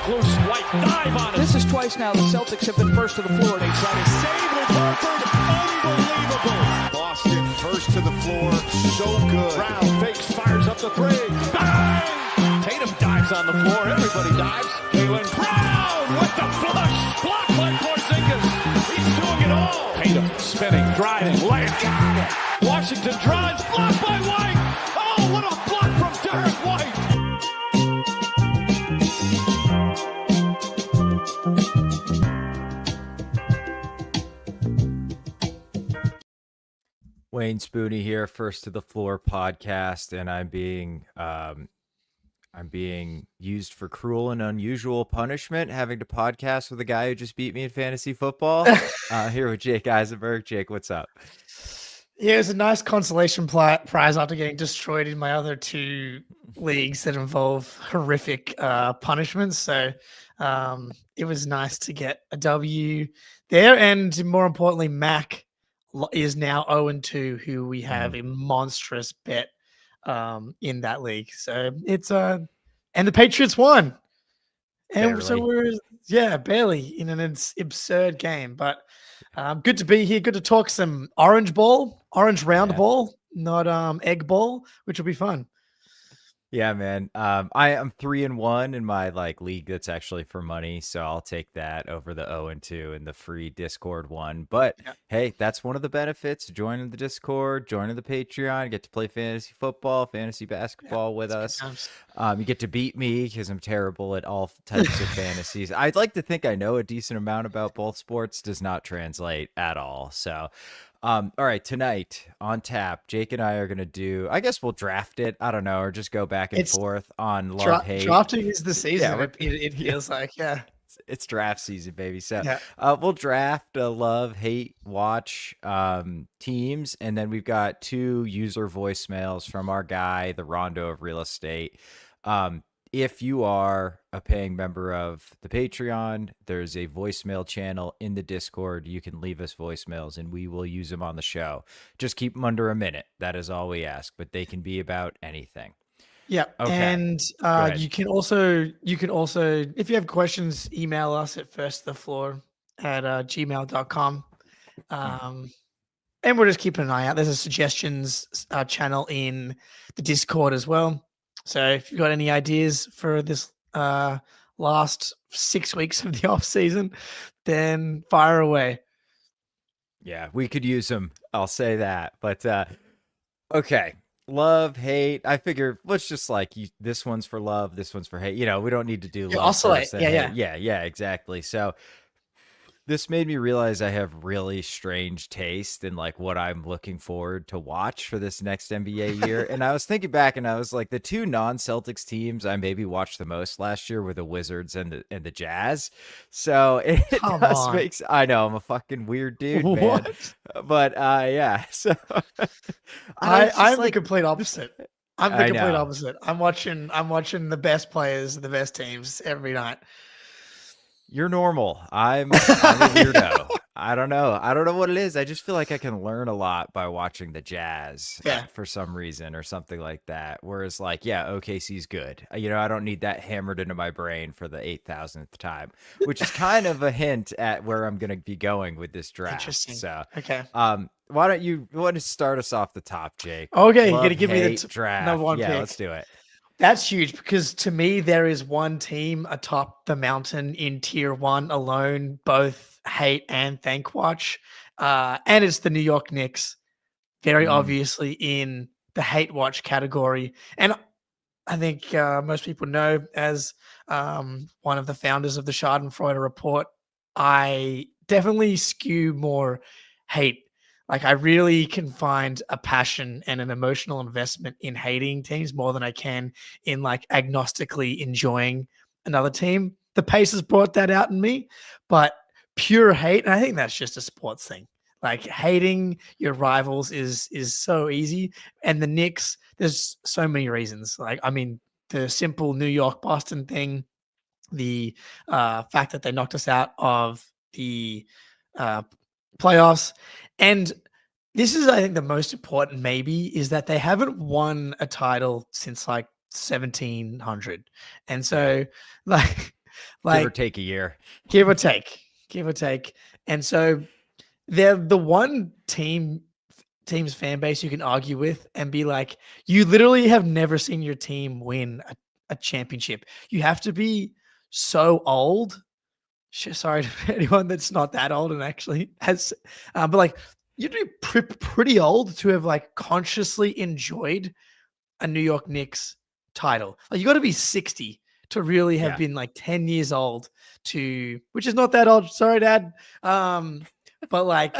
Loose White dive on it. This is twice now the Celtics have been first to the floor. They try to save with Horford. Unbelievable. Boston first to the floor. So good. Brown fakes, fires up the three. Bang! Tatum dives on the floor. Everybody dives. Jaylen Brown with the flush. Blocked by Porzingis. He's doing it all. Tatum spinning, driving, layup. Washington drives. Blocked by White. Oh, what a block from Derek White. Wayne Spooney here, First to the Floor podcast, and I'm being used for cruel and unusual punishment, having to podcast with a guy who just beat me in fantasy football. Here with Jake Eisenberg. Jake, what's up? Yeah, it was a nice consolation prize after getting destroyed in my other two leagues that involve horrific punishments. So it was nice to get a W there, and more importantly, Mac is now 0-2, who we have a monstrous bet in that league. So it's and the Patriots won. And barely. So we're barely in an absurd game. But good to be here. Good to talk some orange round ball, not egg ball, which will be fun. Yeah, man. I am 3-1 in my league that's actually for money, so I'll take that over the 0-2 and the free Discord one. But hey, that's one of the benefits: joining the Discord, joining the Patreon. You get to play fantasy football, fantasy basketball with us. You get to beat me because I'm terrible at all types of fantasies. I'd like to think I know a decent amount about both sports. Does not translate at all. So. All right, tonight on tap, Jake and I are going to do, I guess we'll draft it. I don't know, or just go back and forth on love, hate. Drafting is the season. Yeah, it feels like, It's draft season, baby. So we'll draft love, hate, watch teams. And then we've got 2 user voicemails from our guy, the Rondo of real estate. If you are a paying member of the Patreon, there's a voicemail channel in the Discord. You can leave us voicemails and we will use them on the show. Just keep them under a minute. That is all we ask, but they can be about anything. Yeah. Okay. And you can also, if you have questions, email us at firstthefloor@gmail.com. And we're just keeping an eye out. There's a suggestions channel in the Discord as well. So if you've got any ideas for this last 6 weeks of the off season, then fire away. Yeah, we could use them. I'll say that. But okay, love, hate. I figure let's just this one's for love, this one's for hate. We don't need to do love. Oscillate. Yeah, exactly. So this made me realize I have really strange taste in what I'm looking forward to watch for this next NBA year. And I was thinking back and I was like, the 2 non-Celtics teams I maybe watched the most last year were the Wizards and the Jazz. So it just makes, I know I'm a fucking weird dude, man. But yeah. So I'm the complete opposite. I'm the complete opposite. I'm watching the best players, the best teams every night. You're normal. I'm a weirdo. I don't know what it is. I just feel like I can learn a lot by watching the Jazz for some reason or something like that. Whereas OKC's good. I don't need that hammered into my brain for the 8,000th time, which is kind of a hint at where I'm going to be going with this draft. Interesting. So, okay. Why don't you want to start us off the top, Jake? Okay. You're going to give me the draft. Number 1 pick. Let's do it. That's huge because to me, there is one team atop the mountain in tier 1 alone, both hate and thank watch. And it's the New York Knicks, very obviously in the hate watch category. And I think most people know, as one of the founders of the Schadenfreude report, I definitely skew more hate. I really can find a passion and an emotional investment in hating teams more than I can in agnostically enjoying another team. The Pacers brought that out in me, but pure hate, and I think that's just a sports thing. Hating your rivals is so easy. And the Knicks, there's so many reasons. The simple New York Boston thing, the fact that they knocked us out of the playoffs. And this is, I think, the most important maybe is that they haven't won a title since 1700. And so Give or Like, take a year. give or take, give or take. And so they're the one team's fan base you can argue with and be like, you literally have never seen your team win a championship. You have to be so old. Sorry to anyone that's not that old and actually has, but like you'd be pretty old to have like consciously enjoyed a New York Knicks title. Like you got to be 60 to really have been like 10 years old to, which is not that old. Sorry, Dad. But like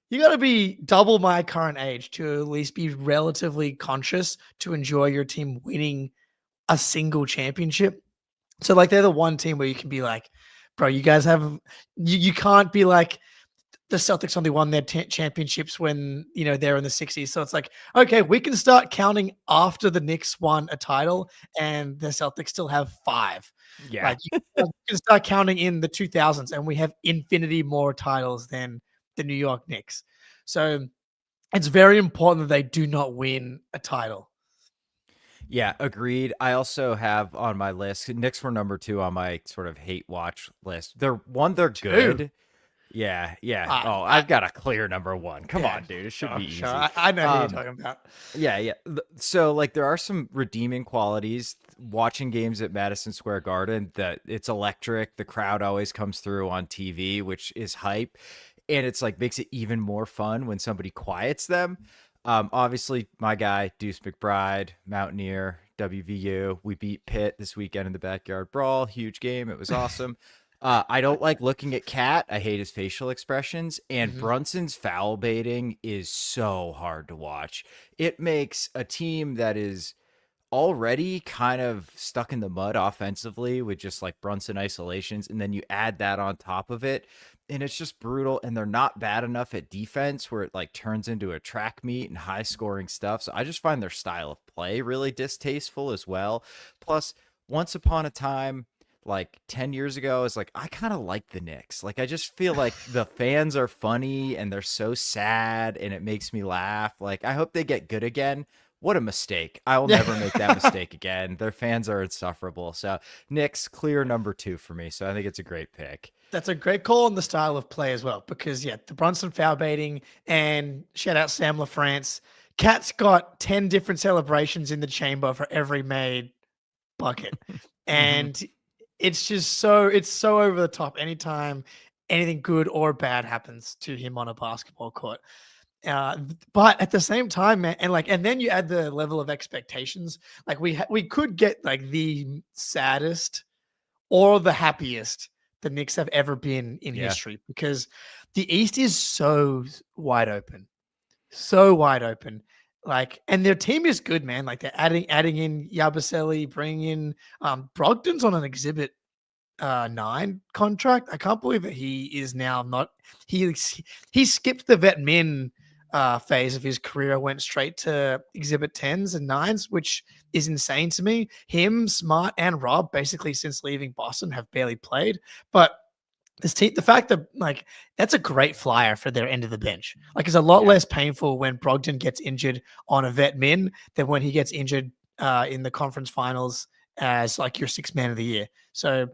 you got to be double my current age to at least be relatively conscious to enjoy your team winning a single championship. So like they're the one team where you can be like, bro, you guys have you can't be like the Celtics only won their championships when they're in the 60s. So it's like, okay, we can start counting after the Knicks won a title and the Celtics still have 5. Yeah. Like you can start counting in the 2000s and we have infinity more titles than the New York Knicks. So it's very important that they do not win a title. Yeah, agreed. I also have on my list, Knicks were number 2 on my sort of hate watch list. They're good. Yeah. I've got a clear number 1. Come on, dude. It should be easy. Sure. I know who you're talking about. Yeah. So like there are some redeeming qualities watching games at Madison Square Garden, that it's electric. The crowd always comes through on TV, which is hype. And it's like makes it even more fun when somebody quiets them. Obviously, my guy, Deuce McBride, Mountaineer, WVU. We beat Pitt this weekend in the backyard brawl. Huge game. It was awesome. I don't like looking at Cat. I hate his facial expressions. And Brunson's foul baiting is so hard to watch. It makes a team that is already kind of stuck in the mud offensively with just like Brunson isolations, and then you add that on top of it, and it's just brutal. And they're not bad enough at defense where it like turns into a track meet and high scoring stuff. So I just find their style of play really distasteful as well. Plus, once upon a time, like 10 years ago, is like I kind of like the Knicks. Like I just feel like the fans are funny and they're so sad and it makes me laugh. Like I hope they get good again. What a mistake. I will never make that mistake again. Their fans are insufferable. So Knicks, clear number 2 for me. So I think it's a great pick. That's a great call on the style of play as well, because the Brunson foul baiting, and shout out Sam LaFrance. Cat's got 10 different celebrations in the chamber for every made bucket. And it's just it's so over the top anytime anything good or bad happens to him on a basketball court. But at the same time, man, and then you add the level of expectations. Like we could get like the saddest or the happiest the Knicks have ever been in history, because the East is so wide open. Like, and their team is good, man. Like they're adding in Yabusele, bringing in Brogdon's on an Exhibit 9 contract. I can't believe that he is now not. He skipped the vet min phase of his career, went straight to Exhibit 10s and 9s, which is insane to me. Him, Smart, and Rob, basically since leaving Boston, have barely played. But this team, the fact that like that's a great flyer for their end of the bench. Like it's a lot less painful when Brogdon gets injured on a vet min than when he gets injured in the conference finals as like your 6th man of the year. So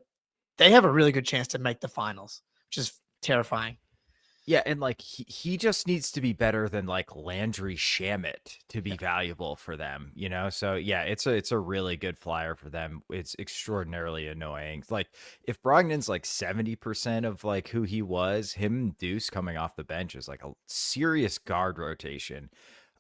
they have a really good chance to make the finals, which is terrifying. Yeah, and like he just needs to be better than like Landry Shamet to be valuable for them, So yeah, it's a really good flyer for them. It's extraordinarily annoying. Like if Brogdon's like 70% of like who he was, him and Deuce coming off the bench is like a serious guard rotation.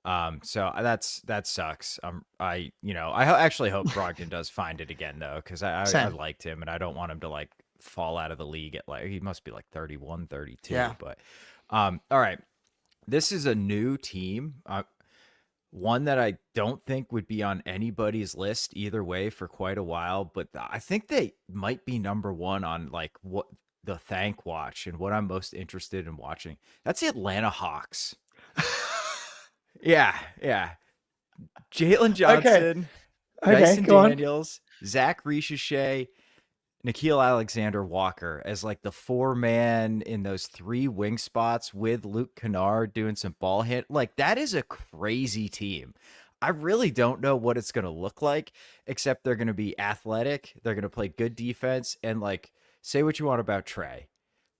So that sucks. I actually hope Brogdon does find it again though, because I liked him and I don't want him to like fall out of the league at like, he must be like 31, 32. But all right, this is a new team, one that I don't think would be on anybody's list either way for quite a while, but I think they might be number 1 on like what the Thank Watch and what I'm most interested in watching. That's the Atlanta Hawks. Yeah. Jalen Johnson, Dyson Daniels, Zach Richeche, Nickeil Alexander-Walker as like the 4-man in those 3 wing spots with Luke Kennard doing some ball hit. Like that is a crazy team. I really don't know what it's going to look like, except they're going to be athletic. They're going to play good defense. And like, say what you want about Trey.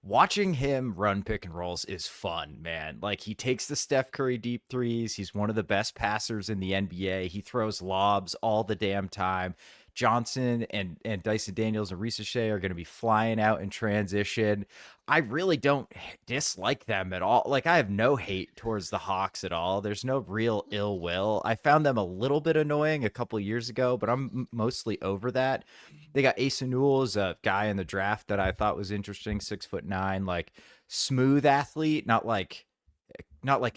Watching him run pick and rolls is fun, man. Like, he takes the Steph Curry deep threes. He's one of the best passers in the NBA. He throws lobs all the damn time. Johnson and Dyson Daniels and Risa Shea are going to be flying out in transition. I really don't dislike them at all. Like, I have no hate towards the Hawks at all. There's no real ill will. I found them a little bit annoying a couple years ago, but I'm mostly over that. They got Asa Newell's a guy in the draft that I thought was interesting, 6'9", like smooth athlete, not like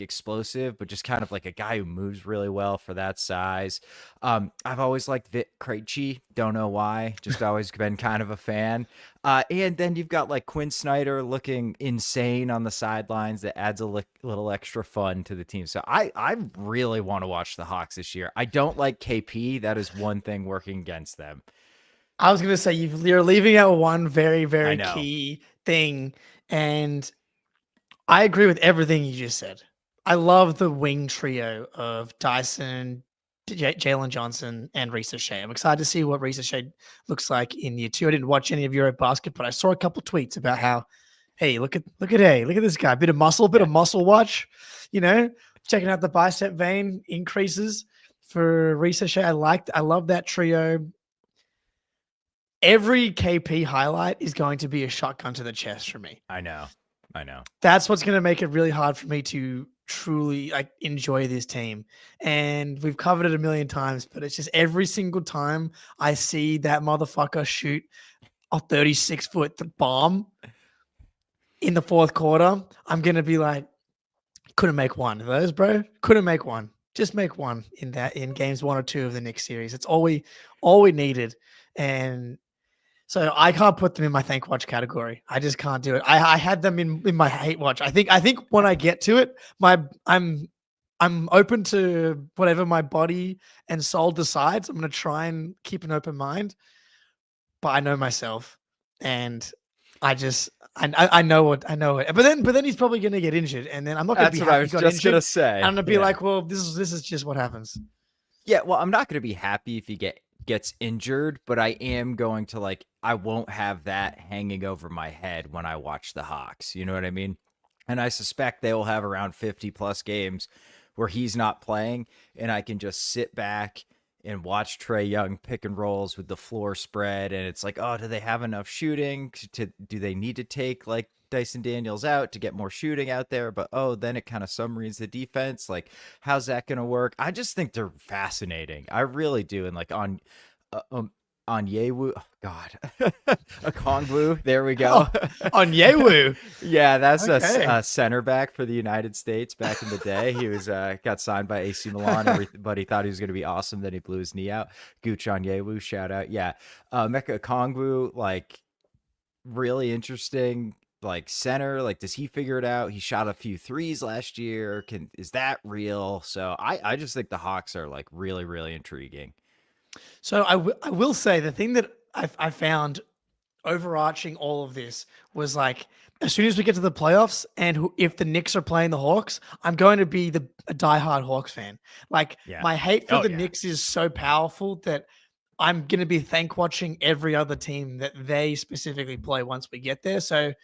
explosive, but just kind of like a guy who moves really well for that size. I've always liked Vic Krejci. Don't know why. Just always been kind of a fan. And then you've got like Quinn Snyder looking insane on the sidelines. That adds a little extra fun to the team. So I really want to watch the Hawks this year. I don't like KP. That is one thing working against them. I was going to say you're leaving out one very, very key thing. And I agree with everything you just said. I love the wing trio of Dyson, Jalen Johnson, and Risa Shea. I'm excited to see what Risa Shea looks like in year 2. I didn't watch any of Eurobasket, but I saw a couple tweets about how, hey, look at this guy, bit of muscle watch, checking out the bicep vein increases for Risa Shea. I love that trio. Every KP highlight is going to be a shotgun to the chest for me. I know. That's what's going to make it really hard for me to truly enjoy this team. And we've covered it a million times, but it's just every single time I see that motherfucker shoot a 36-foot bomb in the fourth quarter, I'm going to be like, couldn't make one of those, bro. Couldn't make one. Just make one in games 1 or 2 of the Knicks series. It's all we needed. And so I can't put them in my thank watch category. I just can't do it. I had them in my hate watch. I think when I get to it, I'm open to whatever my body and soul decides. I'm going to try and keep an open mind, but I know myself, and I know it. But then he's probably going to get injured, and then I'm not going to be happy. That's what I was just going to say. I'm going to be like, well, this is just what happens. Yeah, well, I'm not going to be happy if he gets injured, but I am going to I won't have that hanging over my head when I watch the Hawks. You know what I mean? And I suspect they will have around 50 plus games where he's not playing, and I can just sit back and watch Trae Young pick and rolls with the floor spread. And it's like, oh, do they have enough shooting? Do they need to take like Dyson Daniels out to get more shooting out there? But then it kind of submarines the defense. Like, how's that going to work? I just think they're fascinating. I really do. And like on Yewu, oh God, a Kongwu. There we go. On Yewu. Yeah, that's a center back for the United States back in the day. He was got signed by AC Milan. Everybody thought he was going to be awesome. Then he blew his knee out. Gooch on Yewu, shout out. Yeah, Mecca Kongwu, like really interesting. Like center, like does he figure it out? He shot a few threes last year. Is that real? So I just think the Hawks are like really, really intriguing. So I will say the thing that I found overarching all of this was like, as soon as we get to the playoffs and if the Knicks are playing the Hawks, I'm going to be a diehard Hawks fan. Like my hate for the Knicks is so powerful that I'm going to be thank watching every other team that they specifically play once we get there. So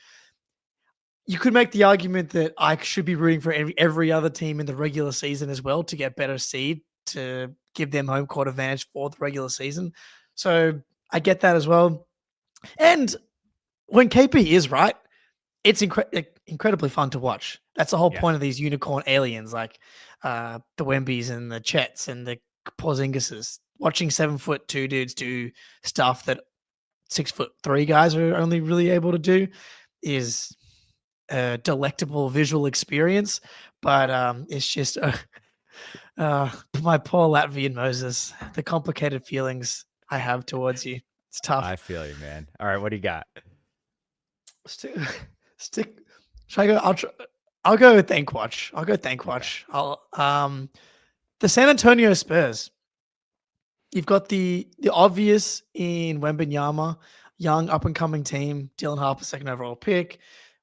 you could make the argument that I should be rooting for every other team in the regular season as well to get better seed, to give them home court advantage for the regular season. So I get that as well. And when KP is right, it's incredibly fun to watch. That's the whole point of these unicorn aliens, like the Wembys and the Chets and the Porzingises. Watching 7'2" dudes do stuff that 6'3" guys are only really able to do is a delectable visual experience. But it's just my poor Latvian Moses, the complicated feelings I have towards you. It's tough. I feel you, man. All right, what do you got? Stick. Should I go? I'll go with thank watch. I'll go thank watch. The San Antonio Spurs. You've got the obvious in Wembanyama, young up and coming team. Dylan Harper, second overall pick.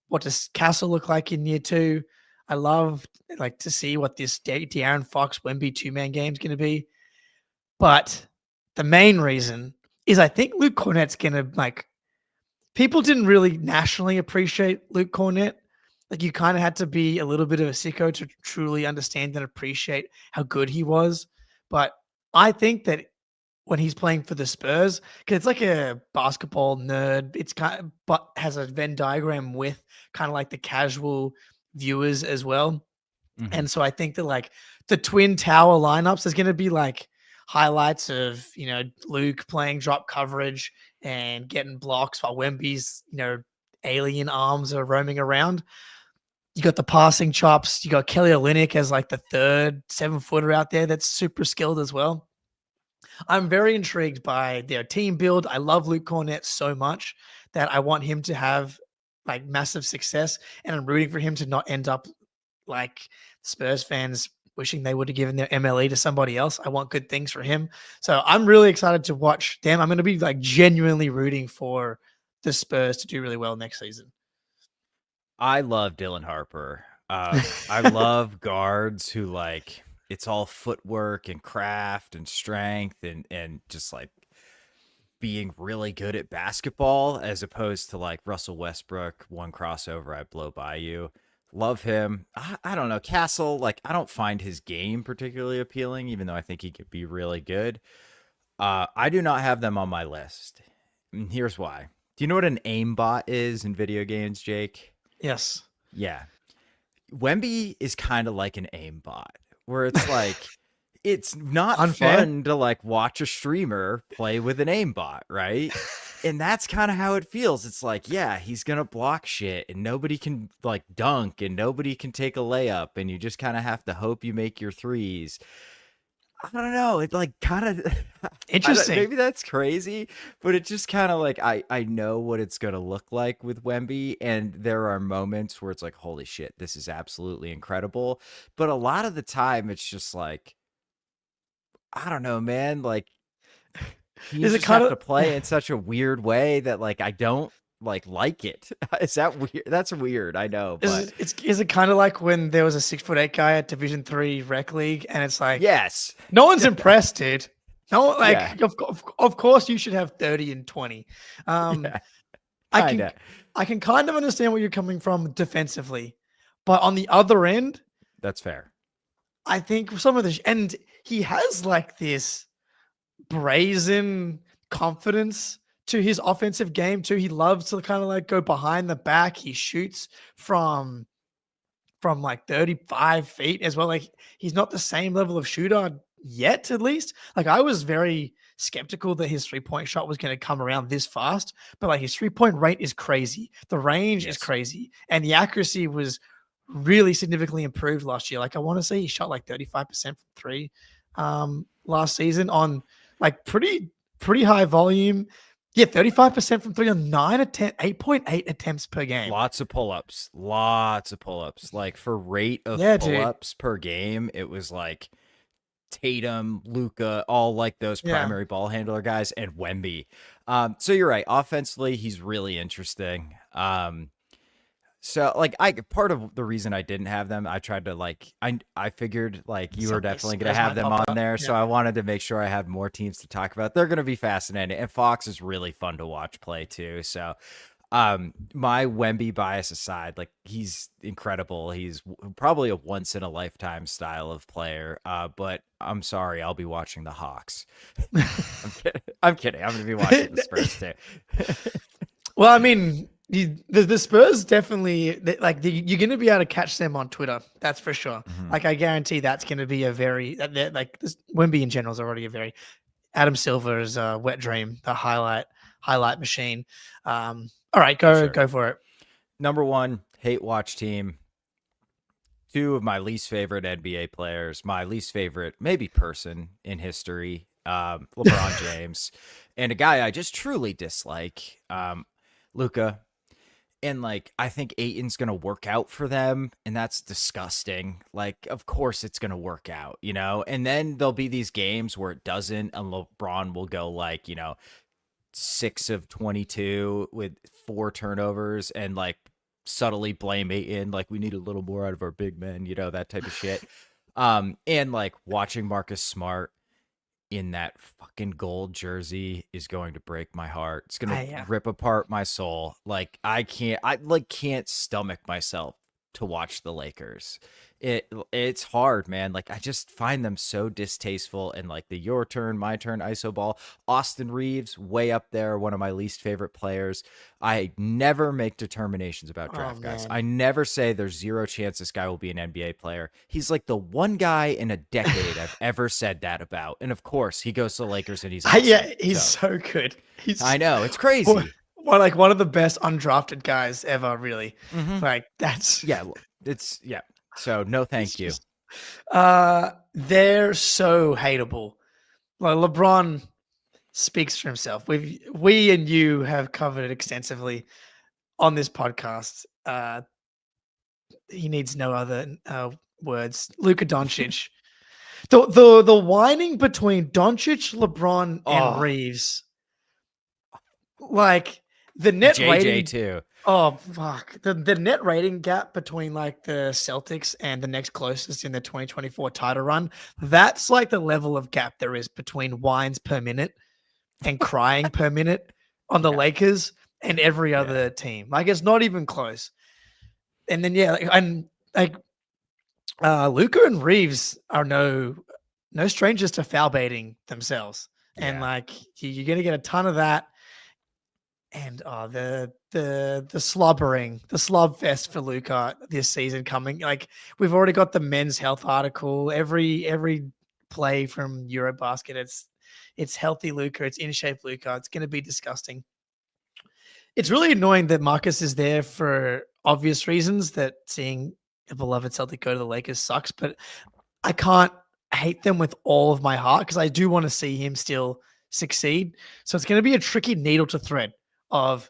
What does Castle look like in year 2? I love like to see what this De'Aaron Fox Wemby 2-man game is going to be. But the main reason is I think Luke Cornett's going to like, people didn't really nationally appreciate Luke Cornett. Like you kind of had to be a little bit of a sicko to truly understand and appreciate how good he was. But I think that when he's playing for the Spurs, because it's like a basketball nerd, it's kind of, but has a Venn diagram with kind of like the casual viewers as well. Mhm. And so I think that like the Twin Tower lineups, there's going to be like highlights of, Luke playing drop coverage and getting blocks while Wemby's, alien arms are roaming around. You got the passing chops. You got Kelly Olynyk as like the third 7-footer out there that's super skilled as well. I'm very intrigued by their team build. I love Luke Cornett so much that I want him to have like massive success, and I'm rooting for him to not end up like Spurs fans wishing they would have given their MLE to somebody else. I want good things for him. So I'm really excited to watch them. I'm going to be like genuinely rooting for the Spurs to do really well next season. I love Dylan Harper. I love guards who like it's all footwork and craft and strength and just like being really good at basketball as opposed to like Russell Westbrook, one crossover, I blow by you. Love him. I don't know. Castle, like I don't find his game particularly appealing, even though I think he could be really good. I do not have them on my list. And here's why. Do you know what an aimbot is in video games, Jake? Yes. Yeah. Wemby is kind of like an aimbot where it's like it's not Unfair. fun to like watch a streamer play with an aimbot, right? And that's kind of how it feels. It's like, yeah, he's going to block shit and nobody can like dunk and nobody can take a layup and you just kind of have to hope you make your threes. I don't know. It like kind of Interesting. maybe that's crazy, but it just kind of like I know what it's gonna look like with Wemby, and there are moments where it's like, holy shit, this is absolutely incredible. But a lot of the time, it's just like, I don't know, man. Like you Is it just kind have of to play in such a weird way that like I don't like it. Is that weird? That's weird. I know, but is it kind of like when there was a 6'8" guy at Division 3 Rec League, and it's like, yes, no one's impressed, dude. No, like yeah, of course you should have 30 and 20. yeah, I kinda. can kind of understand where you're coming from defensively, but on the other end, That's fair. I think some of the and he has like this brazen confidence to his offensive game too. He loves to kind of like go behind the back. He shoots from like 35 feet as well. Like he's not the same level of shooter yet, at least. Like I was very skeptical that his 3-point shot was going to come around this fast, but like his 3-point rate is crazy. The range is Yes. crazy, and the accuracy was really significantly improved last year. Like I want to say he shot like 35% from three last season on like pretty high volume. Yeah, 35% from three on 8.8 attempts per game. Lots of pull-ups. Like for rate of Yeah, dude. pull-ups per game, it was like Tatum, Luca, all like those Yeah. primary ball handler guys, and Wemby. So you're right. Offensively, he's really interesting. So like part of the reason I didn't have them, I tried to like I figured like you were definitely gonna have them on there. So I wanted to make sure I had more teams to talk about. They're gonna be fascinating. And Fox is really fun to watch play too. So my Wemby bias aside, like he's incredible. He's probably a once in a lifetime style of player. But I'm sorry, I'll be watching the Hawks. I'm kidding. I'm gonna be watching the Spurs too. Well, I mean, the Spurs definitely you're going to be able to catch them on Twitter. That's for sure. Mhm. Like I guarantee that's going to be a very like this Wemby in general is already a very Adam Silver's wet dream, the highlight machine. All right, go for it. Number one, hate watch team. Two of my least favorite NBA players, my least favorite maybe person in history, LeBron James, and a guy I just truly dislike, Luca. And like I think Ayton's gonna work out for them, and that's disgusting. Like, of course it's gonna work out, you know. And then there'll be these games where it doesn't, and LeBron will go like, 6 of 22 with 4 turnovers and like subtly blame Ayton, like we need a little more out of our big men, that type of shit. And like watching Marcus Smart in that fucking gold jersey is going to break my heart. It's going to rip apart my soul. Like I can't stomach myself to watch the Lakers. It's hard, man. Like I just find them so distasteful, and like the your turn, my turn iso ball. Austin Reeves, way up there, one of my least favorite players. I never make determinations about draft guys. I never say there's zero chance this guy will be an NBA player. He's like the one guy in a decade I've ever said that about. And of course, he goes to the Lakers and he's awesome. He's so good. I know, it's crazy. One of the best undrafted guys ever, really. Like that's So no, thank you. They're so hateable. Like LeBron speaks for himself. We and you have covered it extensively on this podcast. He needs no other words. Luka Doncic. the whining between Doncic, LeBron, and Reeves. Like the net JJ rating too. Oh fuck. The net rating gap between like the Celtics and the next closest in the 2024 title run, that's like the level of gap there is between whines per minute and crying per minute on the Lakers and every other team. Like it's not even close. And then Luka and Reeves are no strangers to foul baiting themselves. And like you're gonna get a ton of that. And the slobbering, the slob fest for Luka this season coming. Like we've already got the men's health article. Every play from Eurobasket, it's healthy Luka, it's in shape Luka. It's going to be disgusting. It's really annoying that Marcus is there for obvious reasons. That seeing a beloved Celtic go to the Lakers sucks, but I can't hate them with all of my heart because I do want to see him still succeed. So it's going to be a tricky needle to thread of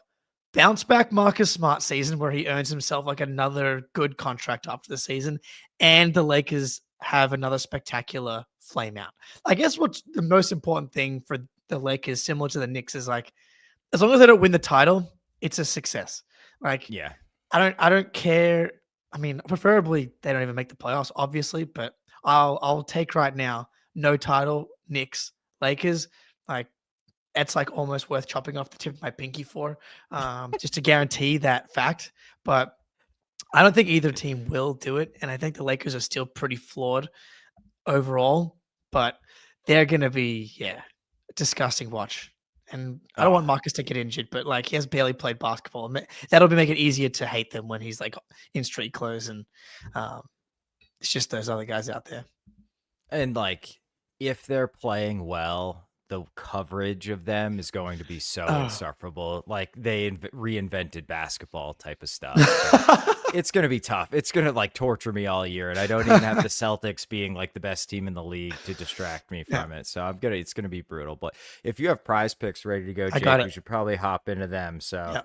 bounce back Marcus Smart season where he earns himself like another good contract after the season, and the Lakers have another spectacular flame out. I guess what's the most important thing for the Lakers, similar to the Knicks, is like as long as they don't win the title, it's a success. Like I don't care. I mean, preferably they don't even make the playoffs, obviously, but I'll take right now no title, Knicks, Lakers, like. It's like almost worth chopping off the tip of my pinky for, just to guarantee that fact. But I don't think either team will do it. And I think the Lakers are still pretty flawed overall, but they're going to be, a disgusting watch. And I don't want Marcus to get injured, but like he has barely played basketball. That'll make it easier to hate them when he's like in street clothes. And it's just those other guys out there. And like, if they're playing well, the coverage of them is going to be so insufferable. Like they reinvented basketball type of stuff. So it's going to be tough. It's going to like torture me all year. And I don't even have the Celtics being like the best team in the league to distract me from it. So it's going to be brutal. But if you have PrizePicks ready to go, Jake, you should probably hop into them. So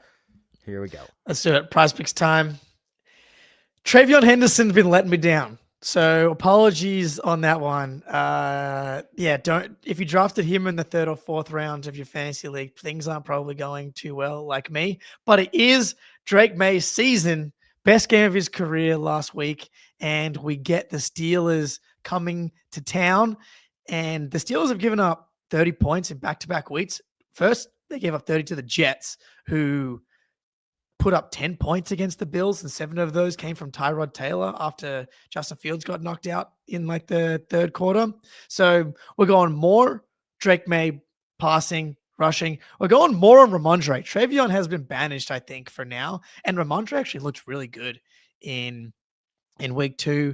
here we go. Let's do it. PrizePicks time. Travion Henderson's been letting me down. So apologies on that one. If you drafted him in the 3rd or 4th round of your fantasy league, things aren't probably going too well like me, but it is Drake May's season, best game of his career last week. And we get the Steelers coming to town, and the Steelers have given up 30 points in back-to-back weeks. First, they gave up 30 to the Jets, who put up 10 points against the Bills, and 7 of those came from Tyrod Taylor after Justin Fields got knocked out in like the 3rd quarter. So we're going more Drake May passing, rushing. We're going more on Ramondre. Travion has been banished, I think, for now. And Ramondre actually looked really good in week 2.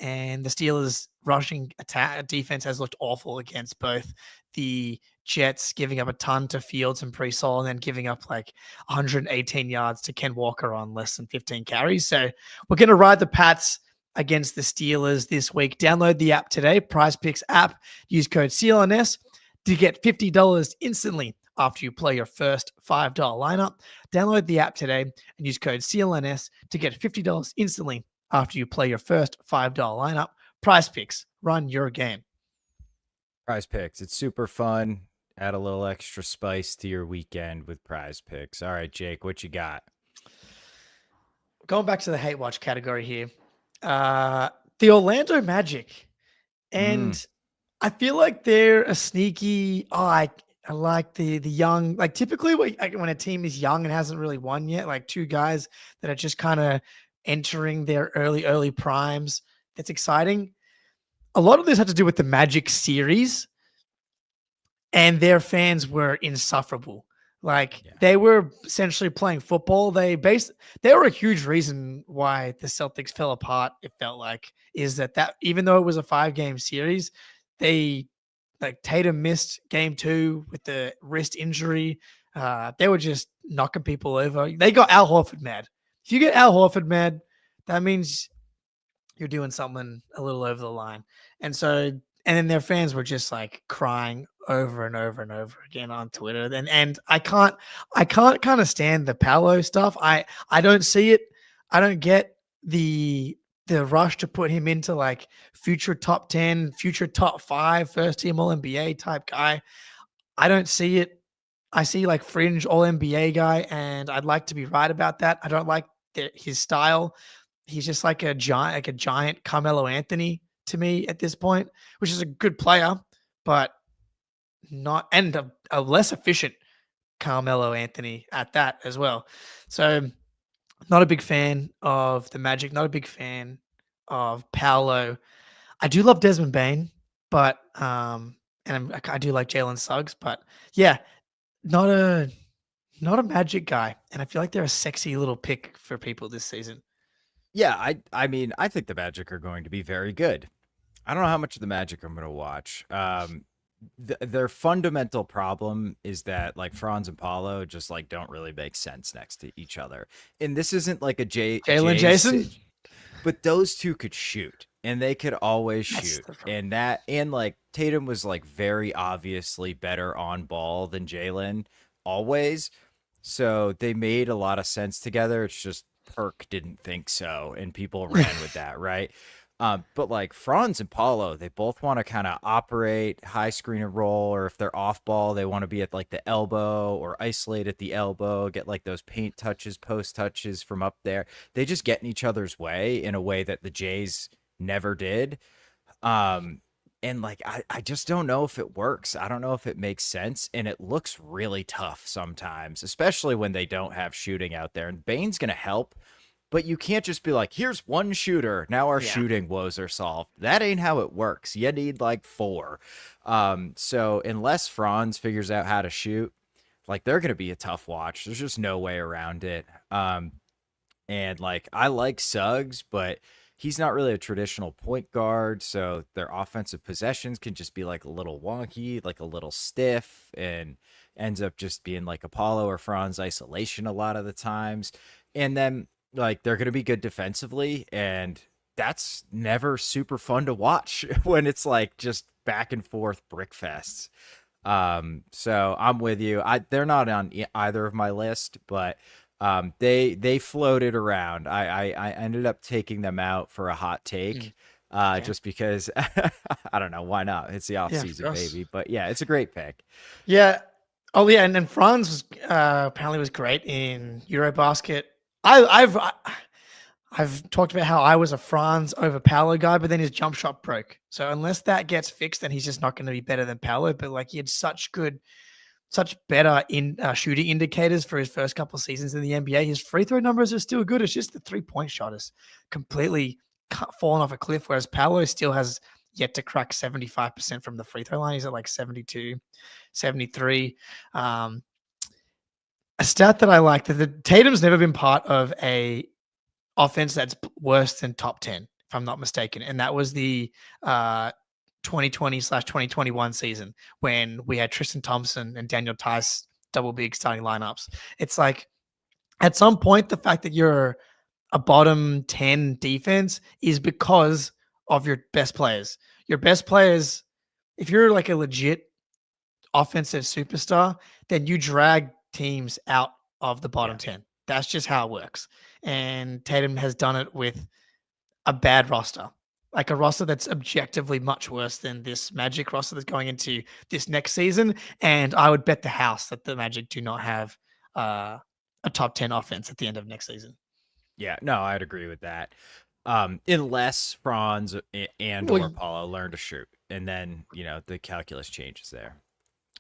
And the Steelers' rushing attack defense has looked awful against both the Jets, giving up a ton to Fields and Presol, and then giving up like 118 yards to Ken Walker on less than 15 carries. So we're going to ride the Pats against the Steelers this week. Download the app today, PrizePicks app. Use code CLNS to get $50 instantly after you play your first $5 lineup. Download the app today and use code CLNS to get $50 instantly after you play your first $5 lineup. PrizePicks, run your game. PrizePicks, it's super fun. Add a little extra spice to your weekend with PrizePicks. All right, Jake, what you got? going back to the hate watch category here, the Orlando Magic, and I feel like they're a sneaky. I like the young. Like typically, when a team is young and hasn't really won yet, like two guys that are just kind of entering their early primes. That's exciting. A lot of this had to do with the Magic series, and their fans were insufferable. Like they were essentially playing football. They were a huge reason why the Celtics fell apart. It felt like is that even though it was a 5-game series, like Tatum missed game 2 with the wrist injury. They were just knocking people over. They got Al Horford mad. If you get Al Horford mad, that means you're doing something a little over the line. And then their fans were just like crying over and over and over again on Twitter. And I can't kind of stand the Paolo stuff. I don't see it. I don't get the rush to put him into like future top 10, future top 5, first team All NBA type guy. I don't see it. I see like fringe All NBA guy, and I'd like to be right about that. I don't like his style. He's just like a giant Carmelo Anthony to me at this point, which is a good player, but not, and a less efficient Carmelo Anthony at that as well. So not a big fan of the Magic, not a big fan of Paolo. I do love Desmond Bain, but I do like Jalen Suggs, but yeah, not a Magic guy. And I feel like they're a sexy little pick for people this season. Yeah, I mean, I think the Magic are going to be very good. I don't know how much of the Magic I'm going to watch. Their fundamental problem is that like Franz and Paulo just like don't really make sense next to each other. And this isn't like a Jalen Jason, but those two could shoot, and they could always shoot. And like Tatum was like very obviously better on ball than Jalen always. So they made a lot of sense together. It's just Perk didn't think so, and people ran with that, right? But like Franz and Paulo, they both want to kind of operate high screen and roll, or if they're off ball, they want to be at like the elbow or isolate at the elbow, get like those paint touches, post touches from up there. They just get in each other's way in a way that the Jays never did. And like, I just don't know if it works. I don't know if it makes sense. And it looks really tough sometimes, especially when they don't have shooting out there. And Bane's going to help, but you can't just be like, here's one shooter. Now our shooting woes are solved. That ain't how it works. You need like 4. So unless Franz figures out how to shoot, like they're going to be a tough watch. There's just no way around it. And like, I like Suggs, but he's not really a traditional point guard, so their offensive possessions can just be like a little wonky, like a little stiff, and ends up just being like Apollo or Franz isolation a lot of the times. And then like they're going to be good defensively, and that's never super fun to watch when it's like just back and forth brick fests. So I'm with you. They're not on either of my list, but they floated around. I ended up taking them out for a hot take, just because I don't know, why not? It's the off season, baby. But yeah, it's a great pick. Yeah. Oh yeah, and then Franz was apparently was great in Eurobasket. I've talked about how I was a Franz over Paolo guy, but then his jump shot broke. So unless that gets fixed, then he's just not going to be better than Paolo. But like he had such better shooting indicators for his first couple of seasons in the NBA. His free throw numbers are still good. It's just the 3-point shot is completely fallen off a cliff, whereas Paolo still has yet to crack 75% from the free throw line. He's at like 72, 73. A stat that I like, that the Tatum's never been part of a offense that's worse than top 10, if I'm not mistaken. And that was the 2020/2021 season when we had Tristan Thompson and Daniel Tice double big starting lineups. It's like at some point, the fact that you're a bottom 10 defense is because of your best players. Your best players, if you're like a legit offensive superstar, then you drag teams out of the bottom 10. That's just how it works. And Tatum has done it with a bad roster. Like a roster that's objectively much worse than this Magic roster that's going into this next season. And I would bet the house that the Magic do not have a top 10 offense at the end of next season. Yeah, no, I'd agree with that. Unless Franz and Well, or Paulo learn to shoot, and then the calculus changes there.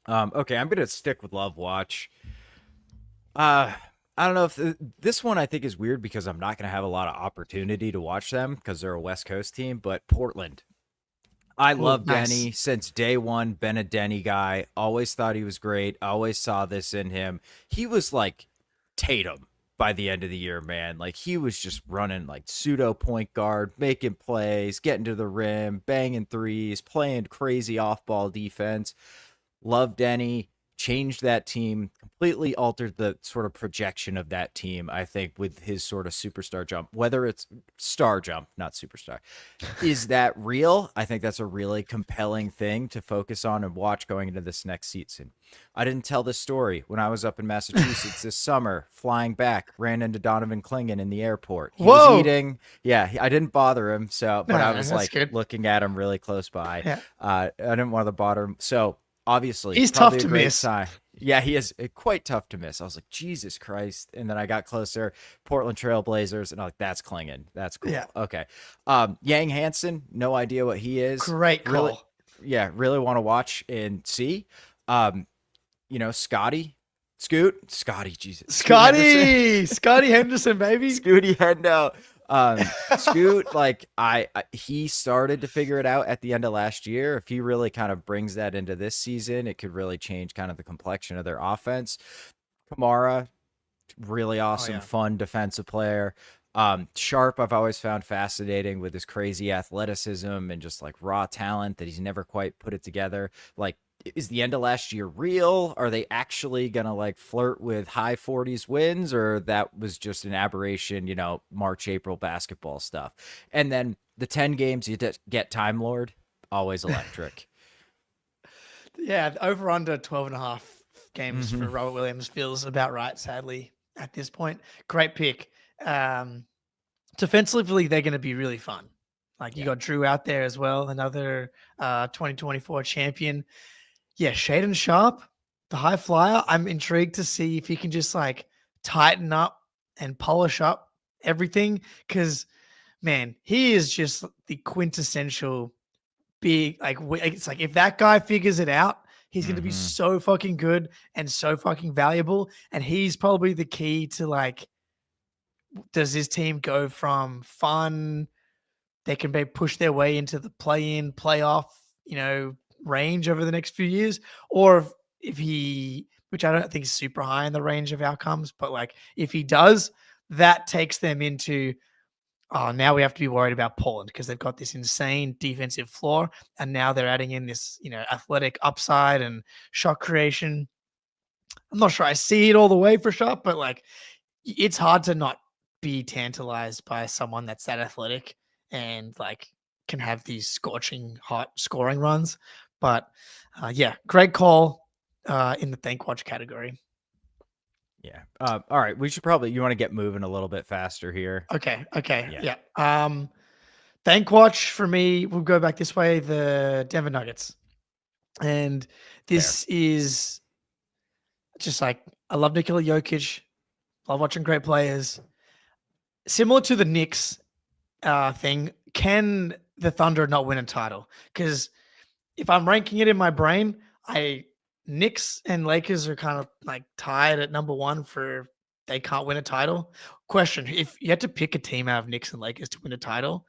Okay, I'm gonna stick with Love Watch. I don't know if this one I think is weird because I'm not gonna have a lot of opportunity to watch them because they're a West Coast team, but Portland. I love nice. Denny since day one. Been a Denny guy. Always thought he was great. Always saw this in him. He was like Tatum by the end of the year, man. Like he was just running like pseudo point guard, making plays, getting to the rim, banging threes, playing crazy off ball defense. Love Denny. Changed that team, completely altered the sort of projection of that team, I think, with his sort of superstar jump, whether it's star jump, not superstar. Is that real? I think that's a really compelling thing to focus on and watch going into this next season. I didn't tell this story when I was up in Massachusetts this summer, flying back, ran into Donovan Clingan in the airport. He was eating. Yeah, I didn't bother him. But I was like looking at him really close by. Yeah. I didn't want to bother him. So, obviously, he's tough to miss. Yeah, he is quite tough to miss. I was like, Jesus Christ. And then I got closer, Portland Trailblazers, and I'm like, that's Clingan. That's cool. Yeah. Okay. Yang Hansen, no idea what he is. Great call. Really, yeah, really want to watch and see. Scotty, Jesus. Scotty Henderson, baby. Scooty Hendo. Scoot, like he started to figure it out at the end of last year. If he really kind of brings that into this season, it could really change kind of the complexion of their offense. Kamara, really awesome, fun defensive player. Sharp, I've always found fascinating with his crazy athleticism and just like raw talent that he's never quite put it together. Like, is the end of last year real? Are they actually gonna like flirt with high 40s wins, or that was just an aberration, March, April basketball stuff? And then the 10 games you get Time Lord, always electric. Yeah, over under 12.5 games for Robert Williams feels about right, sadly, at this point. Great pick. Defensively, they're going to be really fun. Like you got Drew out there as well, another 2024 champion. Yeah, Shaedon Sharp, the high flyer. I'm intrigued to see if he can just like tighten up and polish up everything. Because, man, he is just the quintessential big. Like it's like if that guy figures it out, he's going to be so fucking good and so fucking valuable. And he's probably the key to like, does his team go from fun? They can push their way into the play-in, playoff, range over the next few years, or if he, which I don't think is super high in the range of outcomes, but like if he does, that takes them into, now we have to be worried about Portland because they've got this insane defensive floor, and now they're adding in this, athletic upside and shot creation. I'm not sure I see it all the way for Sharp, but like it's hard to not be tantalized by someone that's that athletic and like can have these scorching hot scoring runs. But great call in the Thank Watch category. Yeah. All right. We should probably, you want to get moving a little bit faster here. Okay. Yeah. Thank Watch for me, we'll go back this way, the Denver Nuggets. And this is just like, I love Nikola Jokic. Love watching great players. Similar to the Knicks thing, can the Thunder not win a title? Because if I'm ranking it in my brain, Knicks and Lakers are kind of like tied at number one for they can't win a title. Question: if you had to pick a team out of Knicks and Lakers to win a title,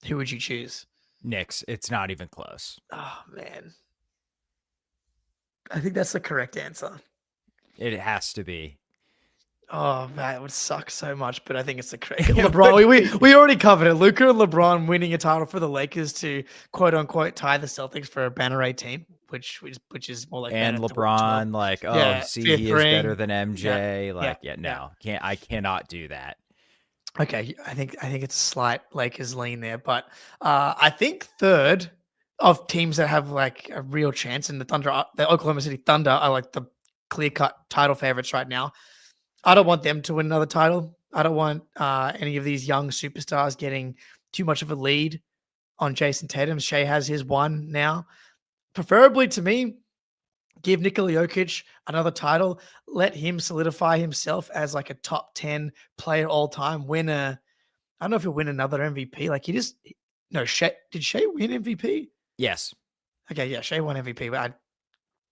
who would you choose? Knicks. It's not even close. Oh man, I think that's the correct answer. It has to be. Oh man, it would suck so much, but I think it's the correct. LeBron, we already covered it. Luka and LeBron winning a title for the Lakers to quote unquote tie the Celtics for a banner 18, which is more like, and LeBron like, he is better than MJ. I cannot do that. Okay, I think it's a slight Lakers lean there, but I think third of teams that have like a real chance in the Oklahoma City Thunder are like the clear-cut title favorites right now. I don't want them to win another title. I don't want any of these young superstars getting too much of a lead on Jason Tatum. Shea has his one now. Preferably to me, Give Nikola Jokic another title. Let him solidify himself as like a top 10 player all time. I don't know if he'll win another MVP. Like did Shea win MVP? Yes. Okay, yeah, Shea won MVP, but I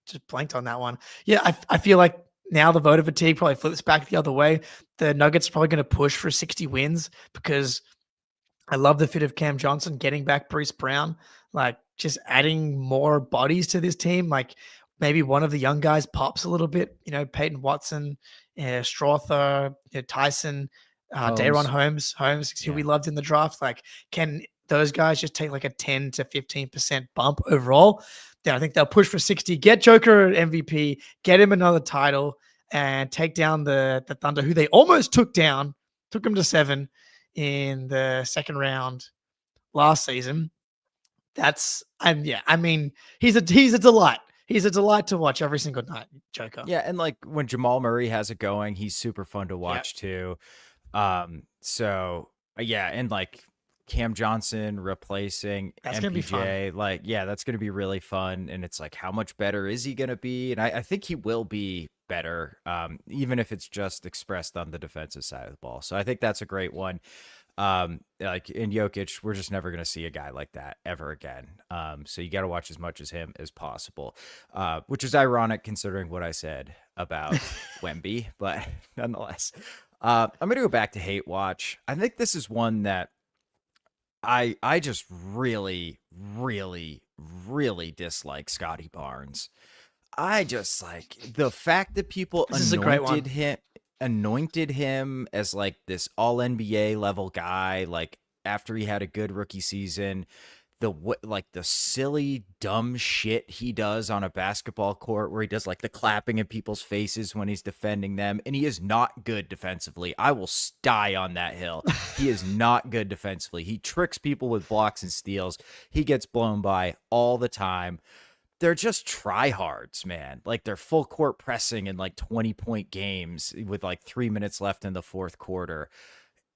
just blanked on that one. Yeah, I feel like now the voter fatigue probably flips back the other way. The Nuggets are probably going to push for 60 wins because I love the fit of Cam Johnson getting back Bruce Brown, like just adding more bodies to this team. Like maybe one of the young guys pops a little bit, Peyton Watson, Strother, Tyson, Dayron Holmes, who we loved in the draft. Like, can those guys just take like a 10 to 15% bump overall? Then I think they'll push for 60, get Joker MVP, get him another title, and take down the Thunder, who they almost took down, took them to 7 in the second round last season. I mean, he's a delight. He's a delight to watch every single night, Joker. Yeah, and like when Jamal Murray has it going, he's super fun to watch too. So yeah, and like Cam Johnson replacing That's MPJ, gonna be fun. like that's gonna be really fun. And it's like, how much better is he gonna be? And I think he will be better, even if it's just expressed on the defensive side of the ball. So I think that's a great one. Like in Jokic, we're just never going to see a guy like that ever again. So you got to watch as much as him as possible, which is ironic considering what I said about Wemby, but nonetheless, I'm going to go back to hate watch. I think this is one that I just really, really, really dislike Scotty Barnes. I just like the fact that people This is a great one. anointed him as like this all NBA level guy, like after he had a good rookie season, the silly dumb shit he does on a basketball court where he does like the clapping in people's faces when he's defending them, and he is not good defensively. I will die on that hill. He is not good defensively. He tricks people with blocks and steals. He gets blown by all the time. They're just tryhards, man. Like they're full court pressing in like 20-point games with like 3 minutes left in the fourth quarter.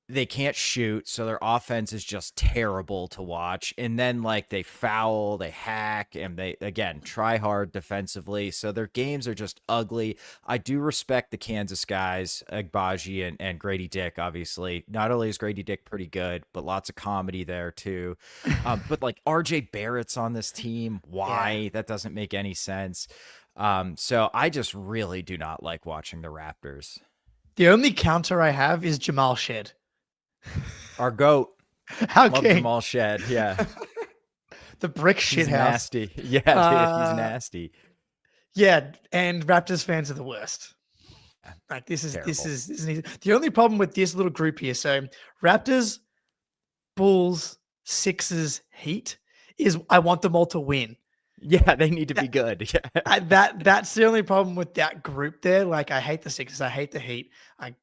They can't shoot, so their offense is just terrible to watch. And then like they foul, they hack, and they again try hard defensively. So their games are just ugly. I do respect the Kansas guys, Agbaji and Grady Dick. Obviously, not only is Grady Dick pretty good, but lots of comedy there too. But like RJ Barrett's on this team. Why? Yeah. That doesn't make any sense. So I just really do not like watching the Raptors. The only counter I have is Jamal Shed. Our GOAT. Love Jamal Shed, yeah. The brick shit house. Nasty. Yeah, dude, he's nasty. Yeah, and Raptors fans are the worst. Like this is the only problem with this little group here. So Raptors, Bulls, Sixers, Heat is I want them all to win. Yeah, they need to be good. Yeah. That's the only problem with that group there. Like I hate the Sixers, I hate the Heat. I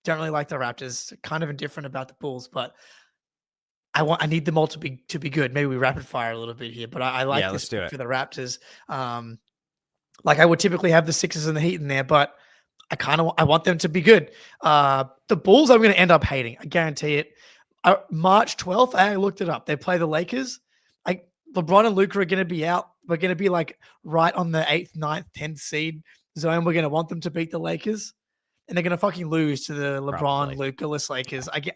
don't really like the Raptors. Kind of indifferent about the Bulls, but I need them all to be good. Maybe we rapid fire a little bit here, but I like this for the Raptors. Like I would typically have the Sixers and the Heat in there, but I want them to be good. The Bulls I'm going to end up hating. I guarantee it. March 12th, I looked it up. They play the Lakers. LeBron and Luka are going to be out. We're going to be like right on the 8th, 9th, 10th seed zone. We're going to want them to beat the Lakers. And they're going to fucking lose to the LeBron, Luka-less Lakers. I get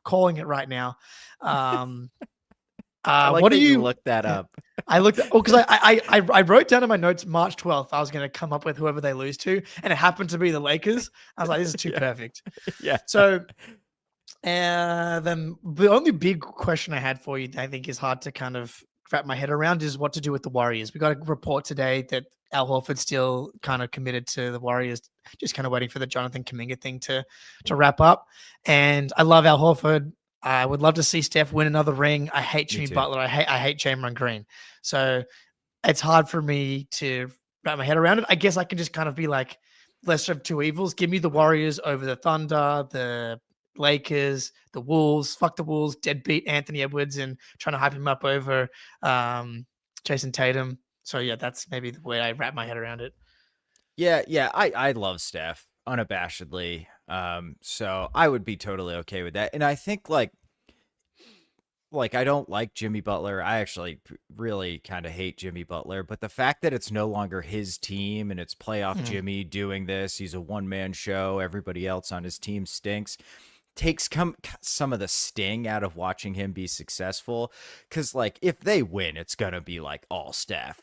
calling it right now. What do you look that up? I looked because I wrote down in my notes March 12th. I was going to come up with whoever they lose to, and it happened to be the Lakers. I was like, this is too perfect. Yeah. So, then the only big question I had for you, I think, is hard to kind of wrap my head around is what to do with the Warriors. We got a report today that Al Horford's still kind of committed to the Warriors, just kind of waiting for the Jonathan Kuminga thing to wrap up. And I love Al Horford. I would love to see Steph win another ring. I hate Jimmy Butler. I hate Draymond Green. So it's hard for me to wrap my head around it. I guess I can just kind of be like, lesser of two evils. Give me the Warriors over the Thunder, the Lakers, the Wolves. Fuck the Wolves. Deadbeat Anthony Edwards and trying to hype him up over Jason Tatum. So yeah, that's maybe the way I wrap my head around it. Yeah. I love Steph unabashedly. So I would be totally okay with that. And I think like like I don't like Jimmy Butler. I actually really kind of hate Jimmy Butler, but the fact that it's no longer his team and it's playoff Mm. Jimmy doing this, he's a one-man show, everybody else on his team stinks, takes some of the sting out of watching him be successful, cuz like if they win, it's going to be like all staff.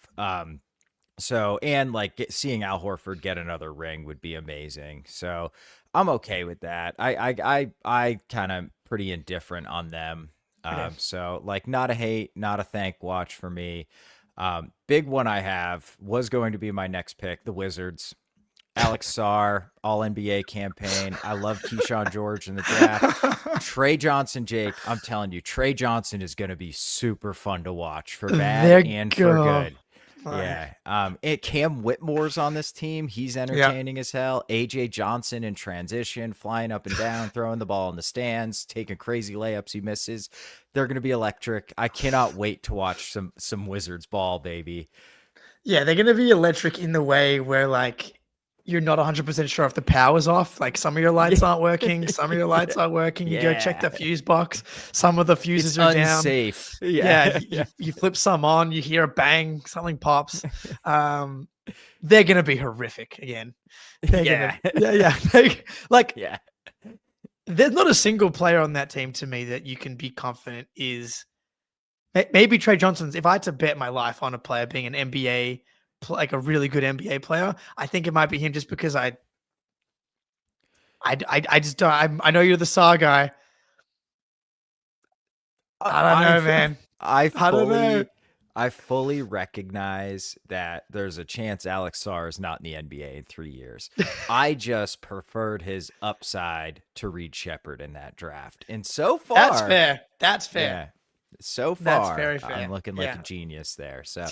So, and like seeing Al Horford get another ring would be amazing. So, I'm okay with that. I kind of pretty indifferent on them. Okay. So like not a hate, not a thank watch for me. Big one I have was going to be my next pick, the Wizards. Alex Sarr, All NBA campaign. I love Keyshawn George in the draft. Trey Johnson, Jake. I'm telling you, Trey Johnson is going to be super fun to watch for bad There and go. for good. Fine. Yeah. Cam Whitmore's on this team. He's entertaining as hell. AJ Johnson in transition, flying up and down, throwing the ball in the stands, taking crazy layups he misses. They're going to be electric. I cannot wait to watch some Wizards ball, baby. Yeah, they're gonna be electric in the way where like you're not 100% sure if the power's off. Like some of your lights aren't working, some of your lights aren't working. You go check the fuse box. Some of the fuses It's are down. unsafe. Yeah, you flip some on, you hear a bang, something pops. They're gonna be horrific again. Yeah. Like Yeah. there's not a single player on that team to me that you can be confident is maybe Trey Johnson's. If I had to bet my life on a player being an NBA, like a really good NBA player, I think it might be him just because I just don't. I know you're the Saar guy. I don't know, man. I don't know. I fully recognize that there's a chance Alex Sarr is not in the NBA in 3 years. I just preferred his upside to Reed Shepherd in that draft. And so far, That's fair. That's fair. Yeah, so That's far, very fair. I'm looking like Yeah. a genius there. So,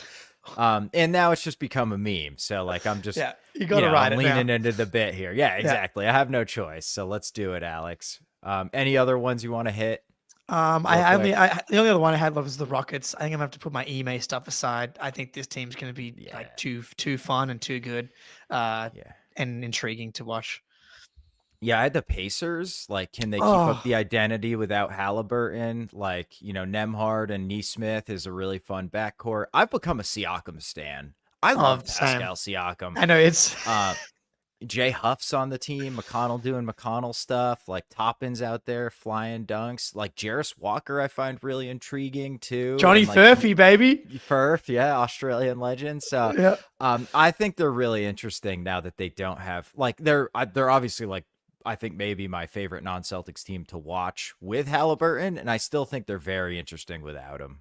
and now it's just become a meme. So like, I'm just, You got to ride I'm it leaning now. into the bit here. Yeah, exactly. I have no choice. So let's do it, Alex. Any other ones you want to hit? The only other one I had was the Rockets. I think I'm gonna have to put my Ime stuff aside. I think this team's gonna be like too fun and too good, and intriguing to watch. Yeah, I had the Pacers. Like, can they keep up the identity without Halliburton? Like, Nemhard and Neesmith is a really fun backcourt. I've become a Siakam stan. I love Pascal Siakam. I know it's Jay Huff's on the team, McConnell doing McConnell stuff, like Toppin's out there flying dunks, like Jarris Walker I find really intriguing too. Johnny and, like, Furphy, baby. Furf, yeah, Australian legend. So I think they're really interesting now that they don't have like they're obviously like I think maybe my favorite non-Celtics team to watch with Halliburton, and I still think they're very interesting without him.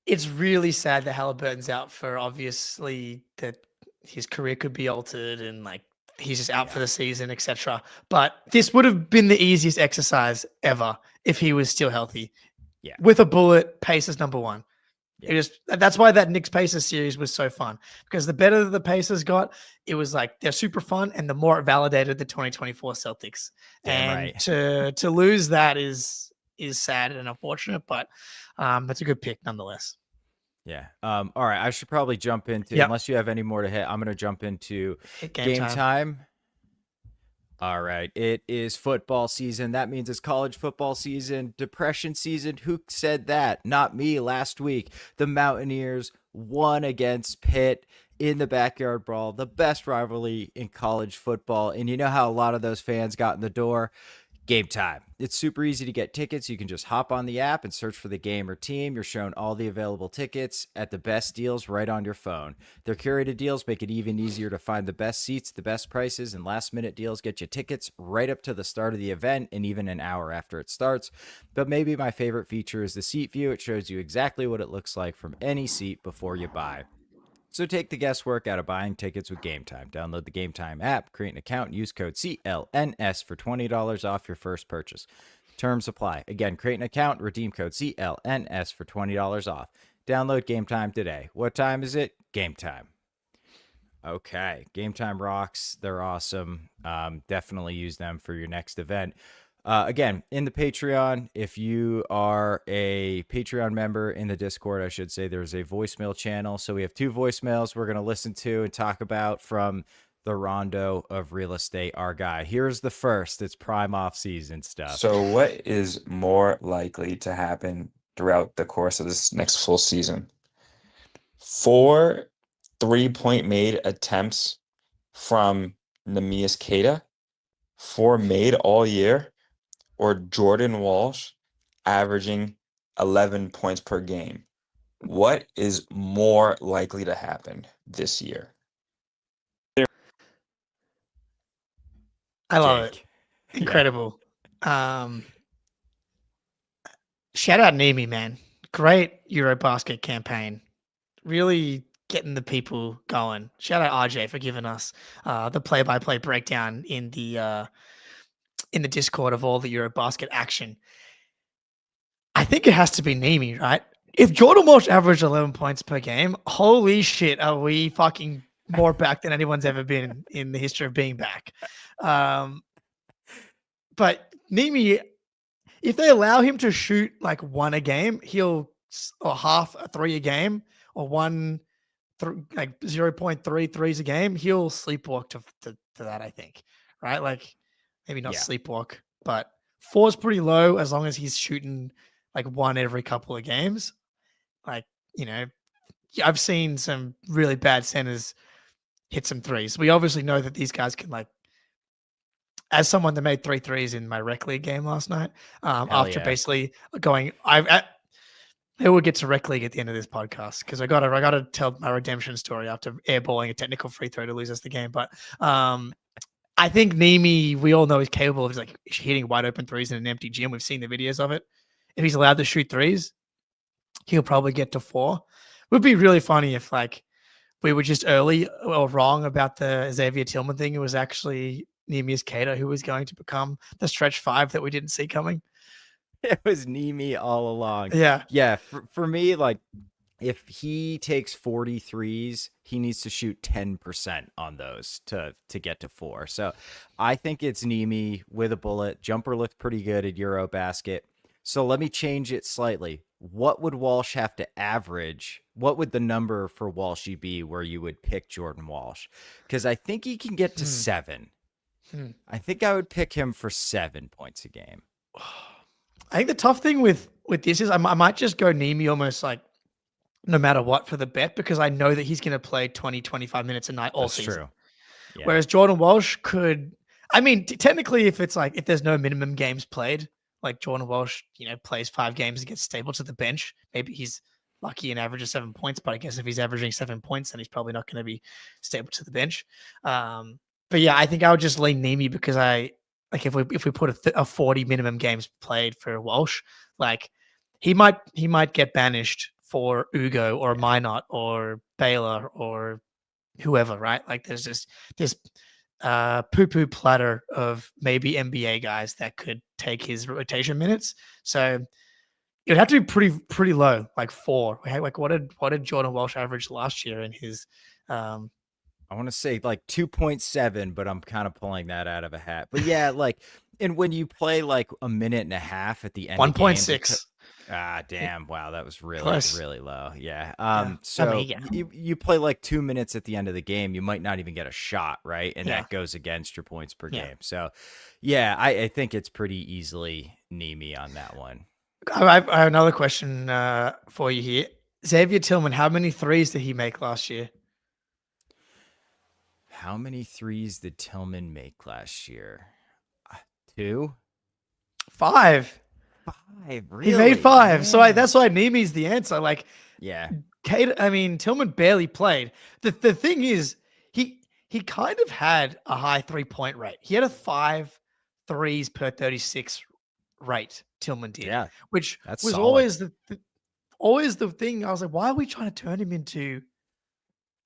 It's really sad that Halliburton's out for obviously that his career could be altered and like he's just out for the season, etc. But this would have been the easiest exercise ever if he was still healthy. Yeah. With a bullet, Pacers number one. Yeah. That's why that Knicks Pacers series was so fun, because the better the Pacers got, it was like they're super fun, and the more it validated the 2024 Celtics. Damn and right. to lose that is sad and unfortunate, but that's a good pick nonetheless. Yeah. All right. I should probably jump into, unless you have any more to hit, I'm going to jump into game time. All right. It is football season. That means it's college football season, depression season. Who said that? Not me last week. The Mountaineers won against Pitt in the backyard brawl, the best rivalry in college football. And you know how a lot of those fans got in the door? Game time. It's super easy to get tickets. You can just hop on the app and search for the game or team. You're shown all the available tickets at the best deals right on your phone. Their curated deals make it even easier to find the best seats, the best prices, and last-minute deals get you tickets right up to the start of the event and even an hour after it starts. But maybe my favorite feature is the seat view. It shows you exactly what it looks like from any seat before you buy. So take the guesswork out of buying tickets with GameTime. Download the GameTime app, create an account, and use code CLNS for $20 off your first purchase. Terms apply. Again, create an account, redeem code CLNS for $20 off. Download GameTime today. What time is it? GameTime. Okay, GameTime rocks. They're awesome. Definitely use them for your next event. Again, in the Patreon, if you are a Patreon member in the Discord, I should say there's a voicemail channel. So we have 2 voicemails we're going to listen to and talk about from the Rondo of real estate, our guy. Here's the first. It's prime off-season stuff. So what is more likely to happen throughout the course of this next full season. 4 3-point made attempts from Neemias Queta, 4 made all year, or Jordan Walsh averaging 11 points per game. What is more likely to happen this year? I love it. Jake. Incredible. Shout out Nemi, man. Great Eurobasket campaign. Really getting the people going. Shout out RJ for giving us the play-by-play breakdown in the Discord of all the Eurobasket action. I think it has to be Nemi, right? If Jordan Walsh averaged 11 points per game, holy shit, are we fucking more back than anyone's ever been in the history of being back. But Nemi, if they allow him to shoot like 1 a game, or half a 3 a game, or 0.3 threes a game, he'll sleepwalk to that, I think. Right? Like maybe not sleepwalk, but 4 is pretty low as long as he's shooting like 1 every couple of games. Like, I've seen some really bad centers hit some threes. We obviously know that these guys can, like, as someone that made 3 threes in my rec league game last night, after basically going, they will get to rec league at the end of this podcast because I got to tell my redemption story after airballing a technical free throw to lose us the game. But I think Nemi, we all know, is capable of like hitting wide open threes in an empty gym. We've seen the videos of it. If he's allowed to shoot threes, he'll probably get to 4. It would be really funny if like we were just early or wrong about the Xavier Tillman thing. It was actually Neemias Queta who was going to become the stretch 5 that we didn't see coming. It was Nemi all along. Yeah. Yeah. For me, like, if he takes 43s, he needs to shoot 10% on those to get to 4. So I think it's Nemi with a bullet. Jumper looked pretty good at Eurobasket. So let me change it slightly. What would Walsh have to average? What would the number for Walshy be where you would pick Jordan Walsh? Because I think he can get to 7. I think I would pick him for 7 points a game. I think the tough thing with this is I might just go Nemi almost like no matter what for the bet because I know that he's going to play 20, 25 minutes a night all season. True. Yeah. Whereas Jordan Walsh could, I mean, technically if there's no minimum games played, like Jordan Walsh, plays 5 games and gets stable to the bench, maybe he's lucky and averages 7 points, but I guess if he's averaging 7 points, then he's probably not going to be stable to the bench. But yeah, I think I would just lean Nemi because if we put a 40 minimum games played for Walsh, like he might get banished for Ugo or Minot or Baylor or whoever, right? Like there's just this poo-poo platter of maybe NBA guys that could take his rotation minutes. So it would have to be pretty low, like 4. Like what did Jordan Walsh average last year in his I want to say like 2.7, but I'm kind of pulling that out of a hat. But yeah, like, and when you play like a minute and a half at the end 1.6. Damn. Wow. That was really, Close. really low. Yeah. So you play like 2 minutes at the end of the game, you might not even get a shot, right? And that goes against your points per game. So yeah, I think it's pretty easily Nemi on that one. I have another question for you here. Xavier Tillman, how many threes did he make last year? How many threes did Tillman make last year? 2? 5. 5, really? He made 5. Man. So that's why Nemi's the answer. Like, yeah. Tillman barely played. The thing is, he kind of had a high 3-point rate. He had a 5 threes per 36 rate. Tillman did, which was solid. always the thing. I was like, why are we trying to turn him into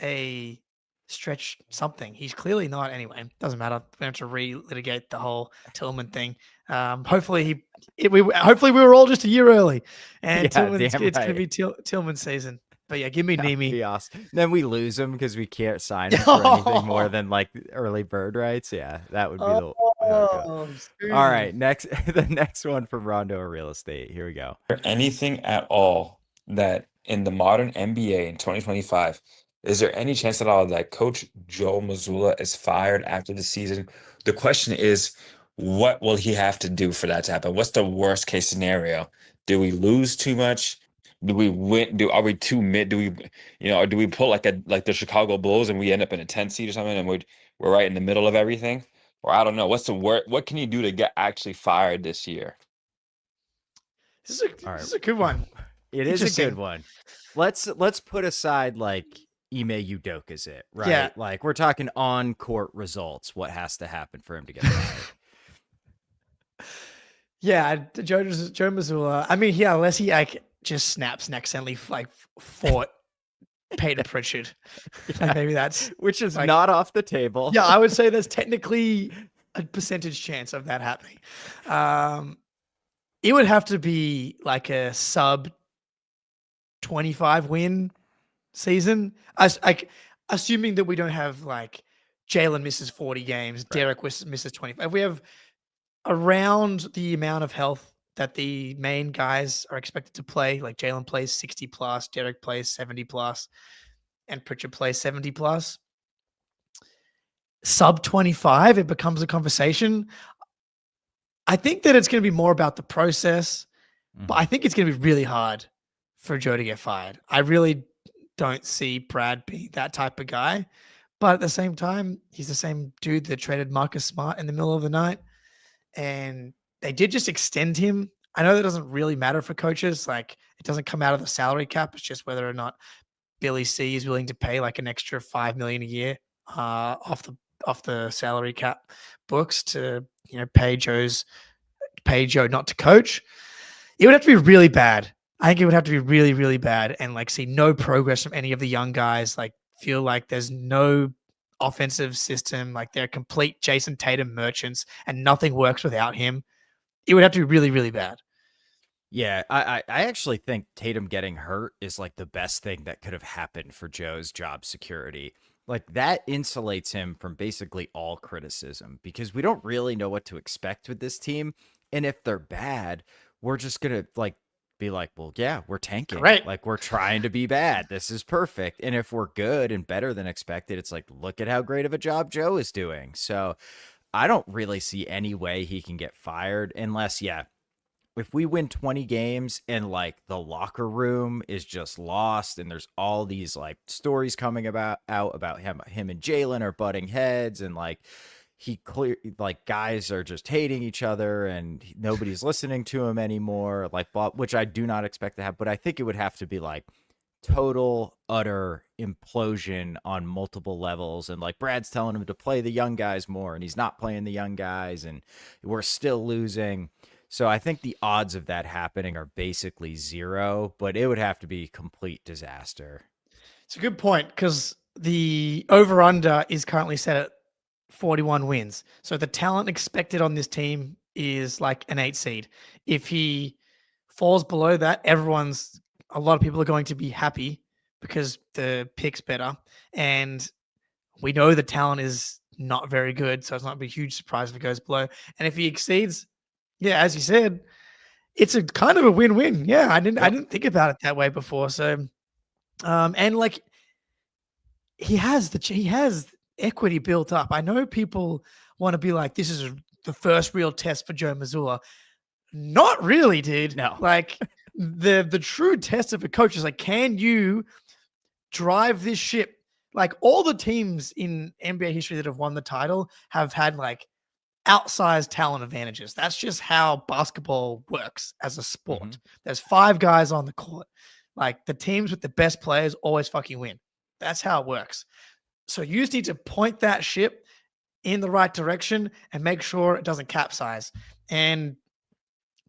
a stretch something? He's clearly not. Anyway, doesn't matter. We have to relitigate the whole Tillman thing. Hopefully we were all just a year early, and it's going to be Tillman season. But yeah, give me Nemi. Be awesome. Then we lose him because we can't sign him for anything more than like early bird rights. Yeah, that would be the. All right, the next one from Rondo or Real Estate. Here we go. Is there anything at all that in the modern NBA in 2025? Is there any chance at all that Coach Joe Mazzulla is fired after the season? The question is, what will he have to do for that to happen? What's the worst case scenario? Do we lose too much? Do we win? Are we too mid? Do we, or do we pull like the Chicago Bulls and we end up in a 10 seed or something and we're right in the middle of everything? Or I don't know. What's the worst? What can you do to get actually fired this year? This is a good one. It is a good one. Let's put aside like Ime Udoka's it, right? Yeah. Like we're talking on court results. What has to happen for him to get fired? Yeah, Joe Mazzulla. I mean, yeah, unless he like just snaps and accidentally like fought Peter Pritchard. Like, maybe that's which is like, not off the table. Yeah, I would say there's technically a percentage chance of that happening. It would have to be like a sub 25 win season. Assuming that we don't have like Jalen misses 40 games, right. Derek misses 25. If we have around the amount of health that the main guys are expected to play, like Jalen plays 60 plus, Derek plays 70 plus, and Pritchard plays 70 plus. Sub 25, it becomes a conversation. I think that it's going to be more about the process, but I think it's going to be really hard for Joe to get fired. I really don't see Brad being that type of guy, but at the same time, he's the same dude that traded Marcus Smart in the middle of the night. And they did just extend him. I know that doesn't really matter for coaches. Like, it doesn't come out of the salary cap. It's just whether or not Billy C is willing to pay like an extra $5 million a year off the salary cap books to pay Joe not to coach. It would have to be really bad. I think it would have to be really, really bad, and like see no progress from any of the young guys. Like, feel like there's no offensive system, like they're complete Jason Tatum merchants and nothing works without him. It would have to be really, really bad. Yeah, I actually think Tatum getting hurt is like the best thing that could have happened for Joe's job security. Like that insulates him from basically all criticism because we don't really know what to expect with this team. And if they're bad, we're just going to like be like, well, yeah, we're tanking. Right. Like we're trying to be bad. This is perfect. And if we're good and better than expected, it's like, look at how great of a job Joe is doing. So I don't really see any way he can get fired unless, if we win 20 games and like the locker room is just lost and there's all these like stories coming out about him and Jalen are butting heads and like guys are just hating each other and nobody's listening to him anymore, like, which I do not expect to have, but I think it would have to be like total utter implosion on multiple levels. And like Brad's telling him to play the young guys more and he's not playing the young guys and we're still losing. So I think the odds of that happening are basically zero, but it would have to be complete disaster. It's a good point because the over-under is currently set at 41 wins. So the talent expected on this team is like an 8 seed. If he falls below that, a lot of people are going to be happy because the pick's better. And we know the talent is not very good, so it's not a huge surprise if it goes below. And if he exceeds, yeah, as you said, it's a kind of a win-win. Yeah, I didn't think about it that way before. So, and like he has equity built up. I know people want to be like, this is the first real test for Joe Mazzulla. Not really, dude. No. Like the true test of a coach is like, can you drive this ship? Like all the teams in NBA history that have won the title have had like outsized talent advantages. That's just how basketball works as a sport. Mm-hmm. There's 5 guys on the court. Like the teams with the best players always fucking win. That's how it works. So you just need to point that ship in the right direction and make sure it doesn't capsize. And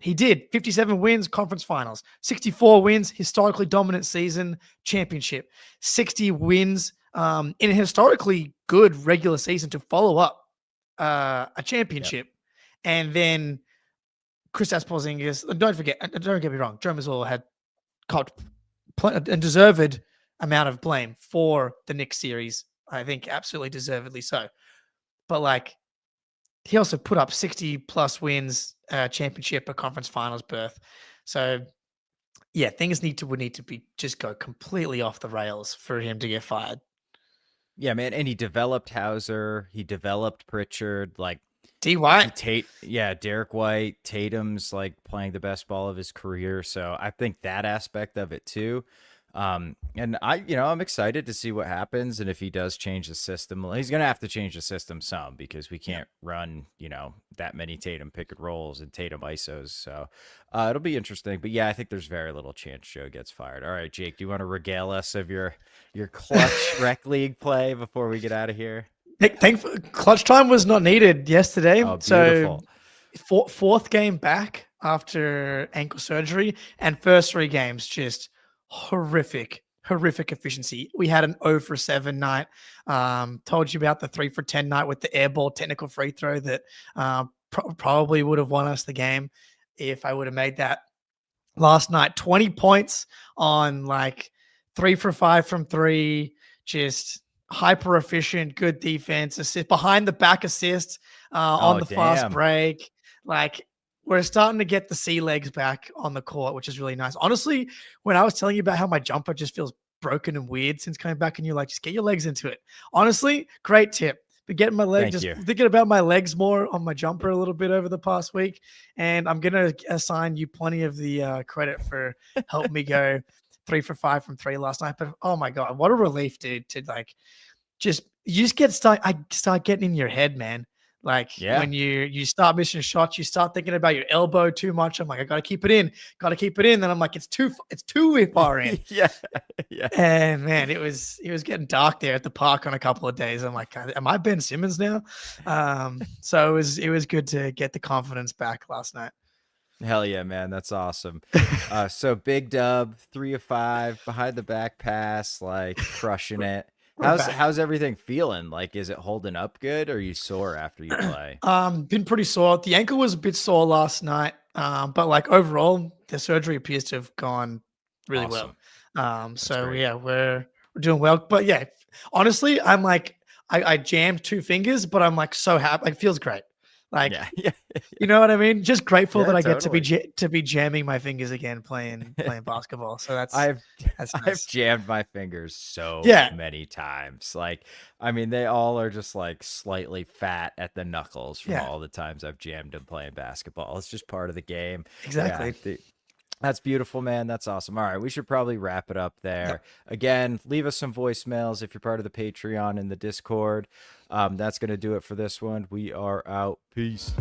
he did. 57 wins, conference finals. 64 wins, historically dominant season, championship. 60 wins in a historically good regular season to follow up a championship. Yep. And then Kristaps Porzingis, don't get me wrong, Joe Mazzulla had caught a deserved amount of blame for the Knicks series. I think absolutely deservedly so. But like, he also put up 60 plus wins, championship, a conference finals berth. So yeah, things would need to be just go completely off the rails for him to get fired. Yeah, man. And he developed Hauser. He developed Pritchard. Like D White. Derek White, Tatum's like playing the best ball of his career. So I think that aspect of it too. And I'm excited to see what happens. And if he does change the system, he's going to have to change the system some because we can't run, that many Tatum pick and rolls and Tatum ISOs. So it'll be interesting. But yeah, I think there's very little chance Joe gets fired. All right, Jake, do you want to regale us of your clutch rec league play before we get out of here? Clutch time was not needed yesterday. Oh, beautiful. So fourth game back after ankle surgery, and first 3 games just horrific efficiency. We had an 0 for 7 night. Told you about the 3 for 10 night with the airball technical free throw that probably would have won us the game if I would have made that last night. 20 points on like 3 for 5 from 3, just hyper efficient, good defense, assist, behind the back assist on the fast break. Like, we're starting to get the sea legs back on the court, which is really nice. Honestly, when I was telling you about how my jumper just feels broken and weird since coming back, and you're like, just get your legs into it. Honestly, great tip. But getting my legs, thinking about my legs more on my jumper a little bit over the past week. And I'm going to assign you plenty of the credit for helping me go 3 for 5 from 3 last night. But oh my God, what a relief, dude, to like, you just start getting in your head, man. Like when you start missing shots, you start thinking about your elbow too much. I'm like, I gotta keep it in. Then I'm like, it's too far in. yeah. And man, it was getting dark there at the park on a couple of days. I'm like, am I Ben Simmons now? So it was good to get the confidence back last night. Hell yeah, man. That's awesome. So big dub, 3 of 5, behind the back pass, like crushing it. How's everything feeling? Like, is it holding up good, or are you sore after you play? Been pretty sore. The ankle was a bit sore last night. But like overall, the surgery appears to have gone really well. So great. Yeah, we're doing well. But yeah, honestly, I'm like, I jammed 2 fingers, but I'm like so happy. It feels great. Like, you know what I mean? Just grateful that I get to be jamming my fingers again playing basketball. So that's nice. I've jammed my fingers so many times. Like, I mean, they all are just like slightly fat at the knuckles from all the times I've jammed them playing basketball. It's just part of the game. Exactly. Yeah, that's beautiful, man. That's awesome. All right, we should probably wrap it up there. Yep. Again, leave us some voicemails if you're part of the Patreon and the Discord. That's going to do it for this one. We are out. Peace.